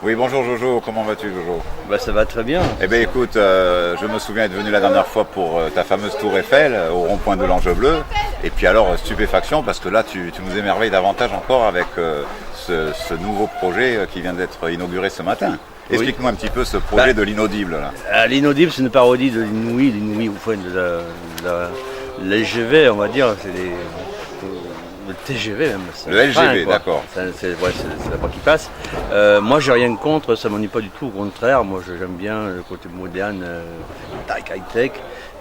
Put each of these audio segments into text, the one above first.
Oui, bonjour Jojo, comment vas-tu Jojo? Bah ça va très bien. Eh bien écoute, je me souviens être venu la dernière fois pour ta fameuse tour Eiffel au rond-point de l'Ange Bleu. Et puis alors, stupéfaction, parce que là tu nous émerveilles davantage encore avec ce nouveau projet qui vient d'être inauguré ce matin. Explique-moi un petit peu ce projet de l'inaudible là. L'inaudible, c'est une parodie de l'inouï, ou enfin de la LGV, on va dire, c'est le TGV même. Le LGV, d'accord. C'est la voie qui passe. Moi, j'ai rien contre, ça m'ennuie pas du tout, au contraire. Moi, j'aime bien le côté moderne, high-tech.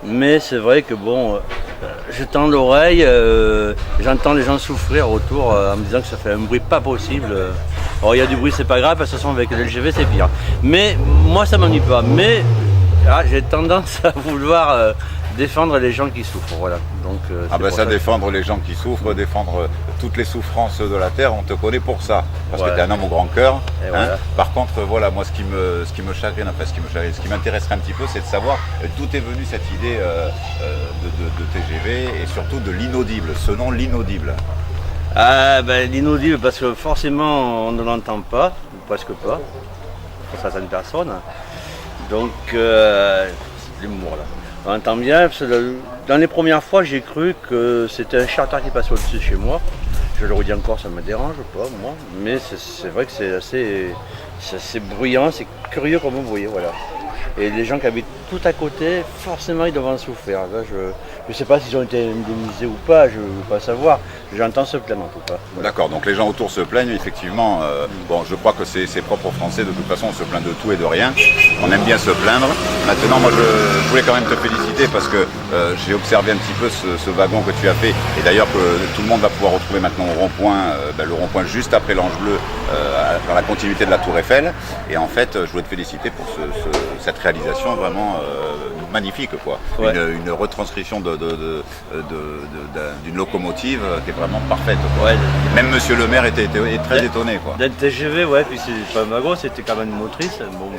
Mais c'est vrai que bon, je tends l'oreille, j'entends les gens souffrir autour en me disant que ça fait un bruit pas possible. Alors, il y a du bruit, c'est pas grave, de toute façon, avec le LGV, c'est pire. Mais moi, ça m'ennuie pas. Mais j'ai tendance à vouloir défendre les gens qui souffrent, voilà. Donc, ça, défendre les gens qui souffrent, défendre toutes les souffrances de la terre, on te connaît pour ça, parce que tu es un homme au grand cœur. Hein. Voilà. Par contre, voilà, moi ce qui me chagrine, ce qui m'intéresserait un petit peu, c'est de savoir d'où est venue cette idée de TGV et surtout de l'inaudible, ce nom l'inaudible. L'inaudible, parce que forcément on ne l'entend pas, ou presque pas, pour certaines personnes. Donc c'est l'humour là. On entend bien, parce que dans les premières fois, j'ai cru que c'était un charter qui passait au-dessus de chez moi. Je le redis encore, ça me dérange pas, moi. Mais c'est vrai que c'est assez bruyant, c'est curieux comme bruit, voilà. Et les gens qui habitent tout à côté, forcément, ils doivent en souffrir. Là, je ne sais pas s'ils ont été indemnisés ou pas, je ne veux pas savoir. J'entends se plaindre en tout cas. Voilà. D'accord, donc les gens autour se plaignent, effectivement. Bon, je crois que c'est propre aux Français, de toute façon, on se plaint de tout et de rien. On aime bien se plaindre. Maintenant, moi, je voulais quand même te féliciter parce que j'ai observé un petit peu ce wagon que tu as fait. Et d'ailleurs, que tout le monde va pouvoir retrouver maintenant au rond-point, le rond-point juste après l'Ange Bleu, dans la continuité de la Tour Eiffel. Et en fait, je voulais te féliciter pour cette réalisation vraiment magnifique, quoi. Ouais. Une retranscription d'une locomotive qui est vraiment parfaite. Ouais. Même Monsieur le maire était très étonné, quoi. D'un TGV, ouais, puis c'est pas un wagon, c'était quand même une motrice. Bon,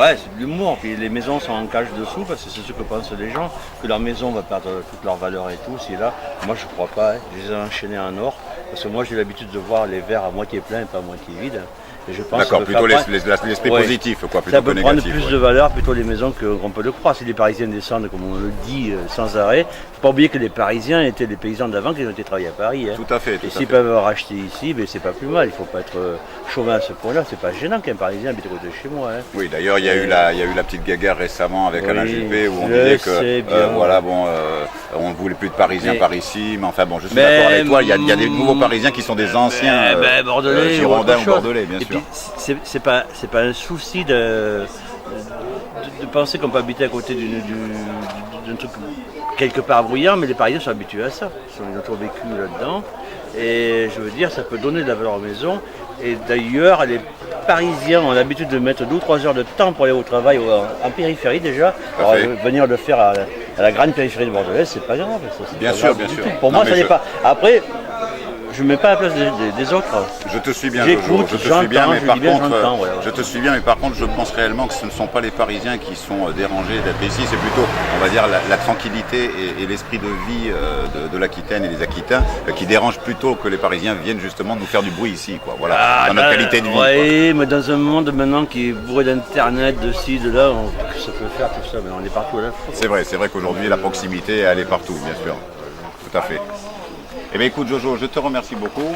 ouais, c'est de l'humour. Puis les maisons sont en cage dessous parce que c'est ce que pensent les gens, que leur maison va perdre toute leur valeur et tout. Si là, moi je crois pas. Hein. Je les ai enchaînés en or parce que moi j'ai l'habitude de voir les verres à moitié pleins et pas à moitié vides. D'accord, plutôt l'esprit positif, quoi, plutôt ça peut que prendre négatif. Plus de valeur, plutôt les maisons qu'on peut le croire. Si les Parisiens descendent, comme on le dit, sans arrêt, il ne faut pas oublier que les Parisiens étaient des paysans d'avant qui ont été travaillés à Paris. Hein. Tout à fait. Et s'ils peuvent racheter ici, c'est pas plus mal. Il ne faut pas être chauvin à ce point-là. C'est pas gênant qu'un Parisien habite à côté de chez moi. Hein. Oui, d'ailleurs, il y a eu la petite guéguerre récemment avec Alain Juppé où on disait que on ne voulait plus de Parisiens par ici. Mais enfin bon, je suis d'accord avec toi. Il y a des nouveaux Parisiens qui sont des anciens Bordelais, Girondins ou Bordelais, bien sûr. C'est pas un souci de penser qu'on peut habiter à côté d'un truc quelque part bruyant, mais les Parisiens sont habitués à ça. Ils ont toujours vécu là-dedans. Et je veux dire, ça peut donner de la valeur aux maisons. Et d'ailleurs, les Parisiens ont l'habitude de mettre 2 ou 3 heures de temps pour aller au travail en périphérie déjà. Alors, venir le faire à la grande périphérie de Bordeaux, c'est pas grave. Ça, bien sûr. Pour moi, ça n'est pas. Après, je ne mets pas à la place des autres. Je te suis bien, j'écoute, je te suis bien, mais par contre, voilà. je te suis bien, mais par contre, je pense réellement que ce ne sont pas les Parisiens qui sont dérangés d'être ici. C'est plutôt, on va dire, la tranquillité et l'esprit de vie de l'Aquitaine et des Aquitains qui dérangent plutôt que les Parisiens viennent justement nous faire du bruit ici, quoi. Voilà, dans notre qualité de vie. Oui, mais dans un monde maintenant qui est bourré d'internet, de ci, de là, ça peut faire tout ça, mais on est partout là. C'est vrai qu'aujourd'hui la proximité elle est partout, bien sûr. Tout à fait. Eh bien écoute Jojo, je te remercie beaucoup.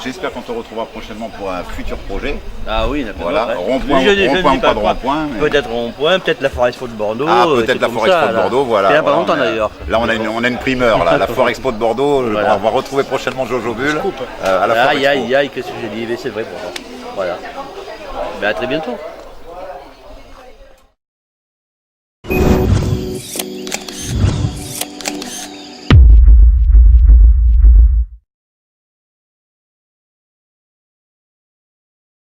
J'espère qu'on te retrouvera prochainement pour un futur projet. Ah oui, voilà. Rond-point, pas de rond-point. Mais... Peut-être rond-point, peut-être la Foire Expo de Bordeaux. Ah, peut-être la Foire Expo de Bordeaux, voilà. Il n'y a pas longtemps d'ailleurs. Là, on a une primeur, là. La Foire Expo de Bordeaux. Voilà. On va retrouver prochainement Jojo Bull. À la Foire Expo. Aïe, qu'est-ce que j'ai dit, c'est vrai pour moi. Voilà. Ben, à très bientôt.